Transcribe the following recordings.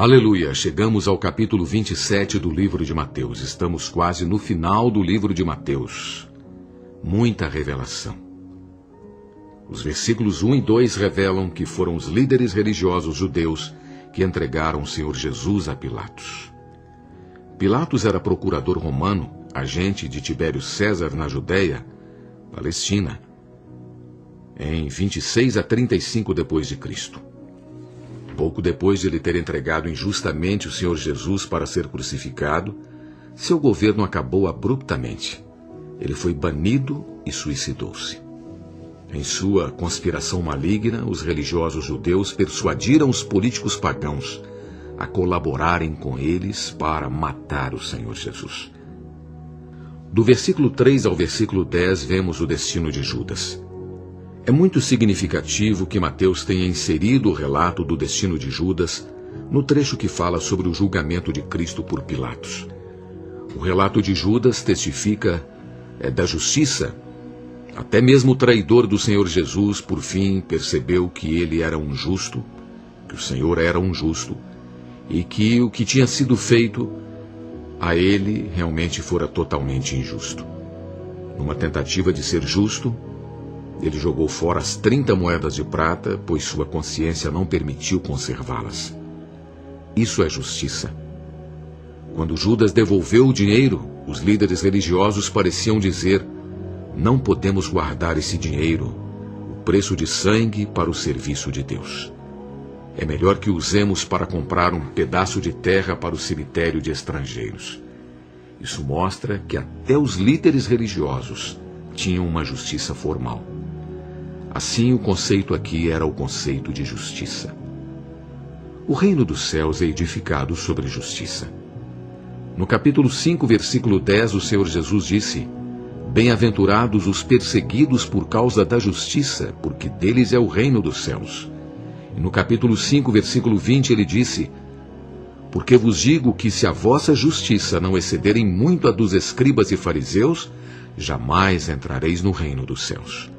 Aleluia! Chegamos ao capítulo 27 do livro de Mateus. Estamos quase no final do livro de Mateus. Muita revelação. Os versículos 1 e 2 revelam que foram os líderes religiosos judeus que entregaram o Senhor Jesus a Pilatos. Pilatos era procurador romano, agente de Tibério César na Judéia, Palestina, em 26 a 35 depois de Cristo. Pouco depois de ele ter entregado injustamente o Senhor Jesus para ser crucificado, seu governo acabou abruptamente. Ele foi banido e suicidou-se. Em sua conspiração maligna, os religiosos judeus persuadiram os políticos pagãos a colaborarem com eles para matar o Senhor Jesus. Do versículo 3 ao versículo 10 vemos o destino de Judas. É muito significativo que Mateus tenha inserido o relato do destino de Judas no trecho que fala sobre o julgamento de Cristo por Pilatos. O relato de Judas testifica da justiça. Até mesmo o traidor do Senhor Jesus, por fim, percebeu que ele era um justo, que o Senhor era um justo, e que o que tinha sido feito a ele realmente fora totalmente injusto. Numa tentativa de ser justo, ele jogou fora as 30 moedas de prata, pois sua consciência não permitiu conservá-las. Isso é justiça. Quando Judas devolveu o dinheiro, os líderes religiosos pareciam dizer: não podemos guardar esse dinheiro, o preço de sangue para o serviço de Deus. É melhor que usemos para comprar um pedaço de terra para o cemitério de estrangeiros. Isso mostra que até os líderes religiosos tinham uma justiça formal. Assim, o conceito aqui era o conceito de justiça. O reino dos céus é edificado sobre justiça. No capítulo 5, versículo 10, o Senhor Jesus disse: bem-aventurados os perseguidos por causa da justiça, porque deles é o reino dos céus. E no capítulo 5, versículo 20, ele disse: porque vos digo que se a vossa justiça não excederem muito a dos escribas e fariseus, jamais entrareis no reino dos céus.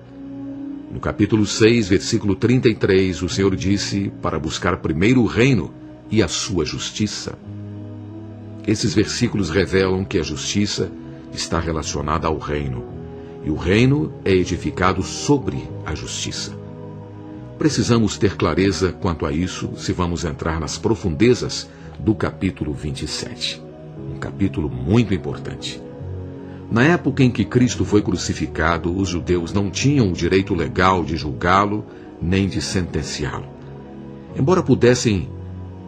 No capítulo 6, versículo 33, o Senhor disse para buscar primeiro o reino e a sua justiça. Esses versículos revelam que a justiça está relacionada ao reino, e o reino é edificado sobre a justiça. Precisamos ter clareza quanto a isso se vamos entrar nas profundezas do capítulo 27. Um capítulo muito importante. Na época em que Cristo foi crucificado, os judeus não tinham o direito legal de julgá-lo nem de sentenciá-lo. Embora pudessem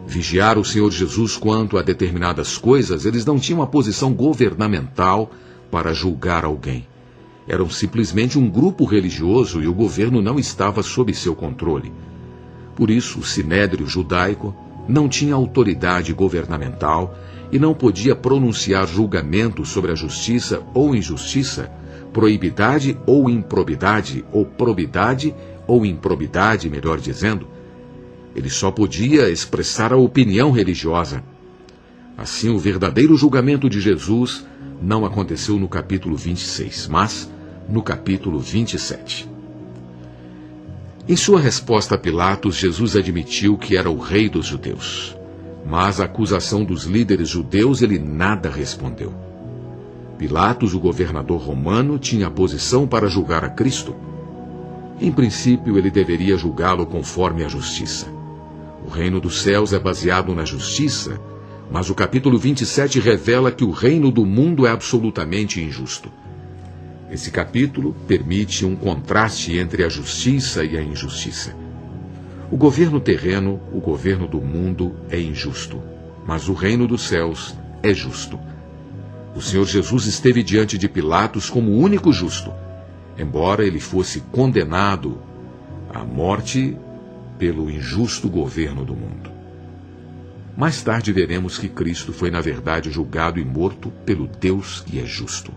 vigiar o Senhor Jesus quanto a determinadas coisas, eles não tinham a posição governamental para julgar alguém. Eram simplesmente um grupo religioso e o governo não estava sob seu controle. Por isso, o sinédrio judaico não tinha autoridade governamental e não podia pronunciar julgamento sobre a justiça ou injustiça, proibidade ou improbidade, ou probidade ou improbidade, melhor dizendo. Ele só podia expressar a opinião religiosa. Assim, o verdadeiro julgamento de Jesus não aconteceu no capítulo 26, mas no capítulo 27. Em sua resposta a Pilatos, Jesus admitiu que era o rei dos judeus. Mas à acusação dos líderes judeus ele nada respondeu. Pilatos, o governador romano, tinha a posição para julgar a Cristo. Em princípio, ele deveria julgá-lo conforme a justiça. O reino dos céus é baseado na justiça, mas o capítulo 27 revela que o reino do mundo é absolutamente injusto. Esse capítulo permite um contraste entre a justiça e a injustiça. O governo terreno, o governo do mundo é injusto, mas o reino dos céus é justo. O Senhor Jesus esteve diante de Pilatos como o único justo, embora ele fosse condenado à morte pelo injusto governo do mundo. Mais tarde veremos que Cristo foi, na verdade, julgado e morto pelo Deus que é justo.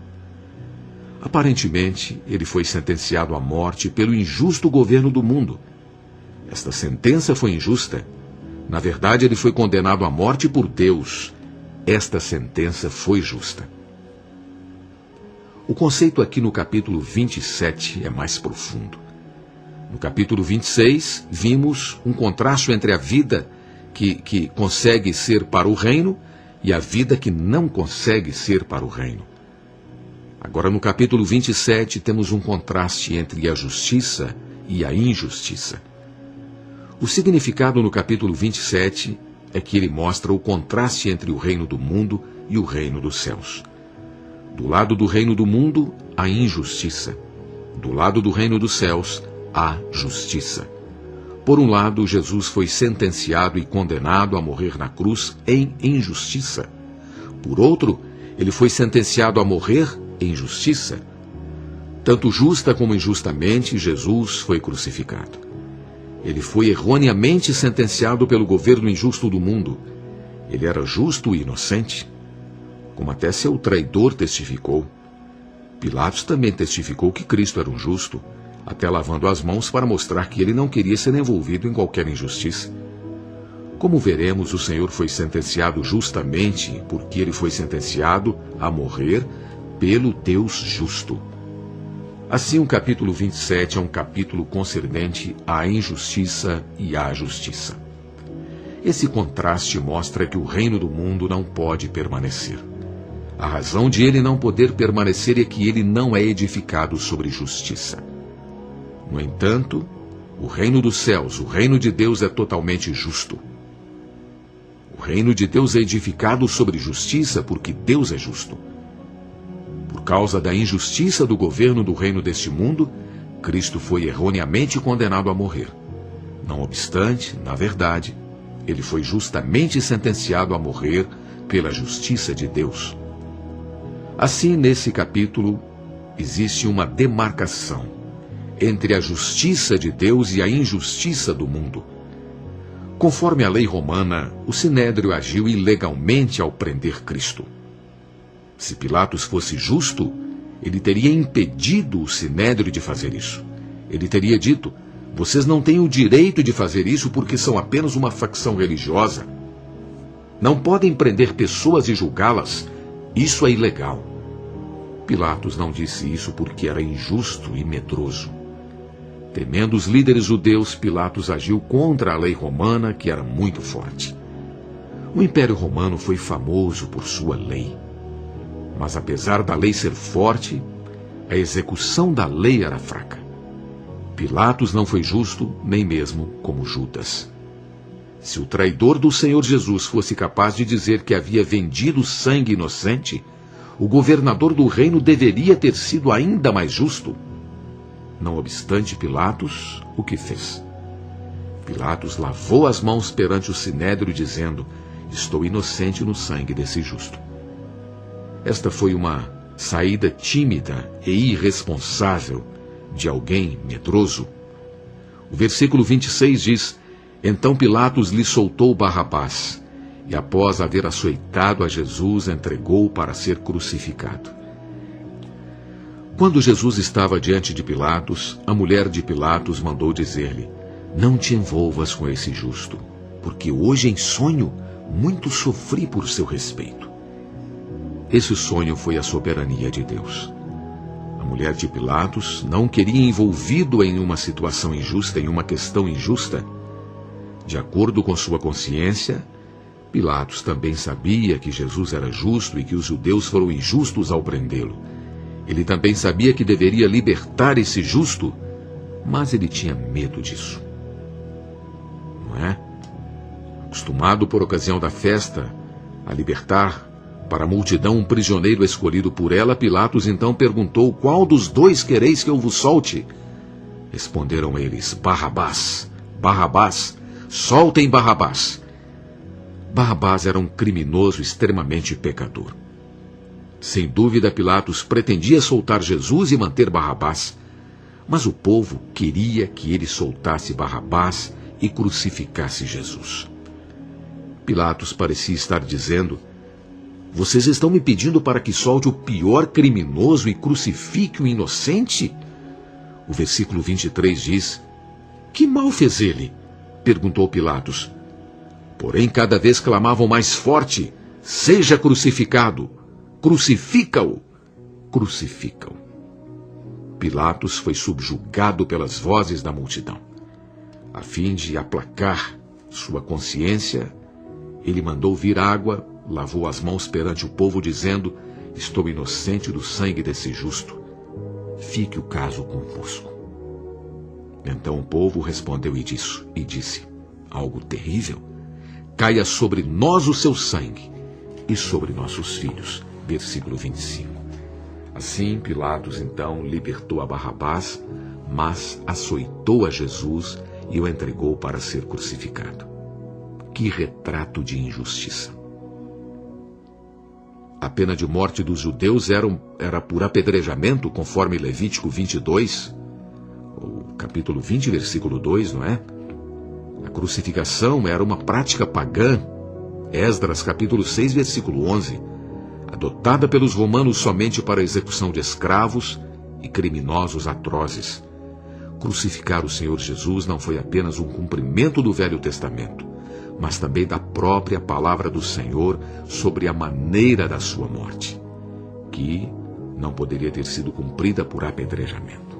Aparentemente, ele foi sentenciado à morte pelo injusto governo do mundo. Esta sentença foi injusta. Na verdade, ele foi condenado à morte por Deus. Esta sentença foi justa. O conceito aqui no capítulo 27 é mais profundo. No capítulo 26, vimos um contraste entre a vida que consegue ser para o reino e a vida que não consegue ser para o reino. Agora, no capítulo 27, temos um contraste entre a justiça e a injustiça. O significado no capítulo 27 é que ele mostra o contraste entre o reino do mundo e o reino dos céus. Do lado do reino do mundo, a injustiça. Do lado do reino dos céus, a justiça. Por um lado, Jesus foi sentenciado e condenado a morrer na cruz em injustiça. Por outro, ele foi sentenciado a morrer em justiça. Tanto justa como injustamente, Jesus foi crucificado. Ele foi erroneamente sentenciado pelo governo injusto do mundo. Ele era justo e inocente, como até seu traidor testificou. Pilatos também testificou que Cristo era um justo, até lavando as mãos para mostrar que ele não queria ser envolvido em qualquer injustiça. Como veremos, o Senhor foi sentenciado justamente porque ele foi sentenciado a morrer pelo Deus justo. Assim, o capítulo 27 é um capítulo concernente à injustiça e à justiça. Esse contraste mostra que o reino do mundo não pode permanecer. A razão de ele não poder permanecer é que ele não é edificado sobre justiça. No entanto, o reino dos céus, o reino de Deus, é totalmente justo. O reino de Deus é edificado sobre justiça porque Deus é justo. Por causa da injustiça do governo do reino deste mundo, Cristo foi erroneamente condenado a morrer. Não obstante, na verdade, ele foi justamente sentenciado a morrer pela justiça de Deus. Assim, nesse capítulo, existe uma demarcação entre a justiça de Deus e a injustiça do mundo. Conforme a lei romana, o Sinédrio agiu ilegalmente ao prender Cristo. Se Pilatos fosse justo, ele teria impedido o Sinédrio de fazer isso. Ele teria dito: vocês não têm o direito de fazer isso porque são apenas uma facção religiosa. Não podem prender pessoas e julgá-las. Isso é ilegal. Pilatos não disse isso porque era injusto e medroso. Temendo os líderes judeus, Pilatos agiu contra a lei romana, que era muito forte. O Império Romano foi famoso por sua lei. Mas apesar da lei ser forte, a execução da lei era fraca. Pilatos não foi justo, nem mesmo como Judas. Se o traidor do Senhor Jesus fosse capaz de dizer que havia vendido sangue inocente, o governador do reino deveria ter sido ainda mais justo. Não obstante Pilatos, o que fez? Pilatos lavou as mãos perante o Sinédrio, dizendo: estou inocente no sangue desse justo. Esta foi uma saída tímida e irresponsável de alguém medroso. O versículo 26 diz: então Pilatos lhe soltou Barrabás, e após haver açoitado a Jesus, entregou-o para ser crucificado. Quando Jesus estava diante de Pilatos, a mulher de Pilatos mandou dizer-lhe: não te envolvas com esse justo, porque hoje em sonho muito sofri por seu respeito. Esse sonho foi a soberania de Deus. A mulher de Pilatos não queria envolvido em uma situação injusta, em uma questão injusta. De acordo com sua consciência, Pilatos também sabia que Jesus era justo e que os judeus foram injustos ao prendê-lo. Ele também sabia que deveria libertar esse justo, mas ele tinha medo disso. Não é? Acostumado por ocasião da festa a libertar para a multidão um prisioneiro escolhido por ela, Pilatos então perguntou: qual dos dois quereis que eu vos solte? Responderam eles: Barrabás, Barrabás, soltem Barrabás. Barrabás era um criminoso extremamente pecador. Sem dúvida, Pilatos pretendia soltar Jesus e manter Barrabás, mas o povo queria que ele soltasse Barrabás e crucificasse Jesus. Pilatos parecia estar dizendo: vocês estão me pedindo para que solte o pior criminoso e crucifique o inocente? O versículo 23 diz: que mal fez ele? Perguntou Pilatos. Porém, cada vez clamavam mais forte: seja crucificado! Crucifica-o! Crucifica-o! Pilatos foi subjugado pelas vozes da multidão. A fim de aplacar sua consciência, ele mandou vir água, lavou as mãos perante o povo, dizendo: estou inocente do sangue desse justo. Fique o caso convosco. Então o povo respondeu e disse: algo terrível. Caia sobre nós o seu sangue e sobre nossos filhos. Versículo 25. Assim Pilatos então libertou a Barrabás, mas açoitou a Jesus e o entregou para ser crucificado. Que retrato de injustiça! A pena de morte dos judeus era por apedrejamento, conforme Levítico 22, ou capítulo 20, versículo 2, não é? A crucificação era uma prática pagã, Esdras capítulo 6, versículo 11, adotada pelos romanos somente para a execução de escravos e criminosos atrozes. Crucificar o Senhor Jesus não foi apenas um cumprimento do Velho Testamento, mas também da própria palavra do Senhor sobre a maneira da sua morte, que não poderia ter sido cumprida por apedrejamento.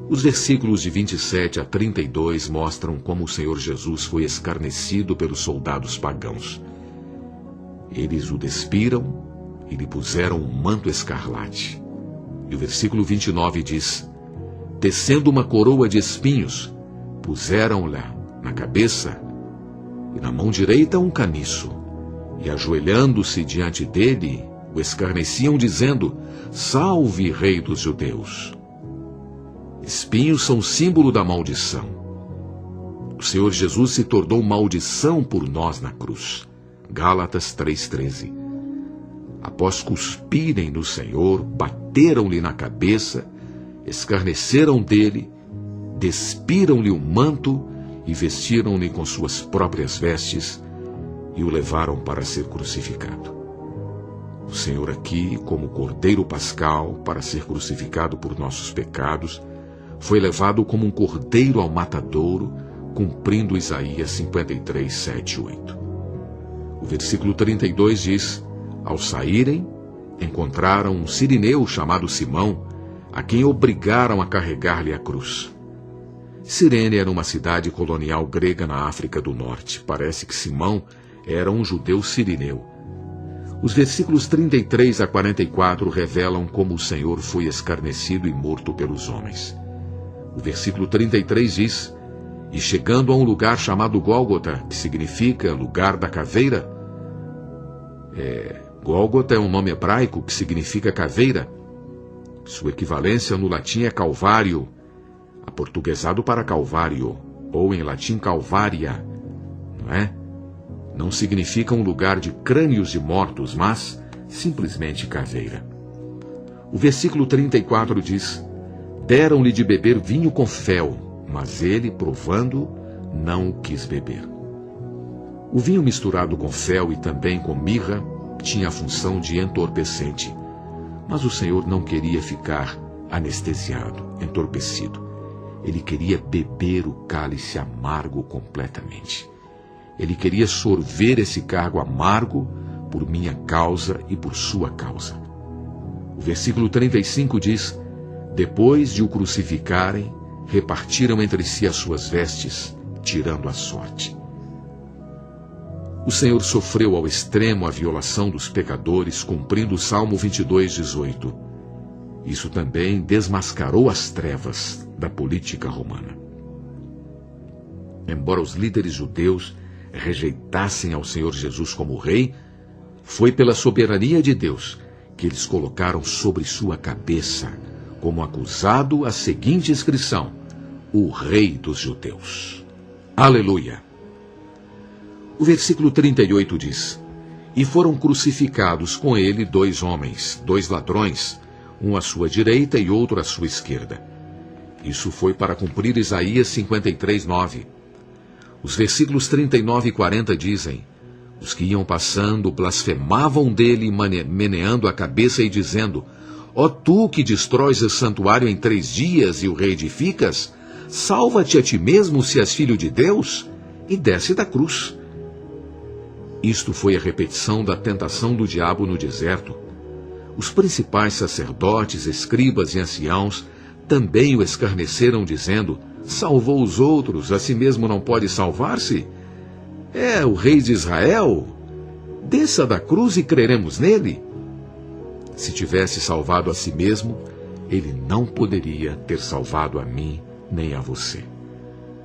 Os versículos de 27 a 32 mostram como o Senhor Jesus foi escarnecido pelos soldados pagãos. Eles o despiram e lhe puseram um manto escarlate. E o versículo 29 diz: tecendo uma coroa de espinhos, puseram-lhe na cabeça e na mão direita um caniço, e ajoelhando-se diante dele, o escarneciam, dizendo: salve, Rei dos Judeus. Espinhos são símbolo da maldição. O Senhor Jesus se tornou maldição por nós na cruz. Gálatas 3,13. Após cuspirem no Senhor, bateram-lhe na cabeça, escarneceram dele, despiram-lhe o manto e vestiram-lhe com suas próprias vestes e o levaram para ser crucificado. O Senhor aqui, como Cordeiro Pascal, para ser crucificado por nossos pecados, foi levado como um cordeiro ao matadouro, cumprindo Isaías 53, 7 e 8. O versículo 32 diz: ao saírem, encontraram um sirineu chamado Simão, a quem obrigaram a carregar-lhe a cruz. Cirene era uma cidade colonial grega na África do Norte. Parece que Simão era um judeu sirineu. Os versículos 33 a 44 revelam como o Senhor foi escarnecido e morto pelos homens. O versículo 33 diz: e chegando a um lugar chamado Gólgota, que significa lugar da caveira, Gólgota é um nome hebraico que significa caveira. Sua equivalência no latim é Calvário, aportuguesado para Calvário, ou em latim Calvária, não é? Não significa um lugar de crânios de mortos, mas simplesmente caveira. O versículo 34 diz: deram-lhe de beber vinho com fel, mas ele, provando, não o quis beber. O vinho misturado com fel e também com mirra tinha a função de entorpecente, mas o Senhor não queria ficar anestesiado, entorpecido. Ele queria beber o cálice amargo completamente. Ele queria sorver esse cargo amargo por minha causa e por sua causa. O versículo 35 diz: depois de o crucificarem, repartiram entre si as suas vestes, tirando a sorte. O Senhor sofreu ao extremo a violação dos pecadores, cumprindo o Salmo 22, 18. Isso também desmascarou as trevas da política romana. Embora os líderes judeus rejeitassem ao Senhor Jesus como rei, foi pela soberania de Deus que eles colocaram sobre sua cabeça, como acusado, a seguinte inscrição: o Rei dos Judeus. Aleluia! O versículo 38 diz: e foram crucificados com ele 2 homens, 2 ladrões, um à sua direita e outro à sua esquerda. Isso foi para cumprir Isaías 53, 9. Os versículos 39 e 40 dizem: os que iam passando blasfemavam dele, meneando a cabeça e dizendo: ó tu que destróis o santuário em 3 dias e o reedificas, salva-te a ti mesmo se és filho de Deus, e desce da cruz. Isto foi a repetição da tentação do diabo no deserto. Os principais sacerdotes, escribas e anciãos também o escarneceram, dizendo: Salvou os outros, a si mesmo não pode salvar-se? É o Rei de Israel? Desça da cruz e creremos nele? Se tivesse salvado a si mesmo, ele não poderia ter salvado a mim nem a você.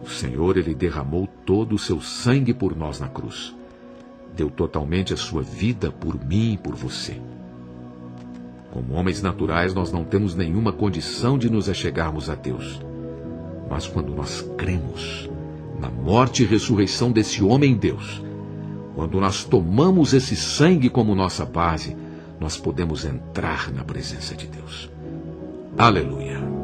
O Senhor, ele derramou todo o seu sangue por nós na cruz. Deu totalmente a sua vida por mim e por você. Como homens naturais, nós não temos nenhuma condição de nos achegarmos a Deus. Mas quando nós cremos na morte e ressurreição desse homem-Deus, quando nós tomamos esse sangue como nossa base, nós podemos entrar na presença de Deus. Aleluia!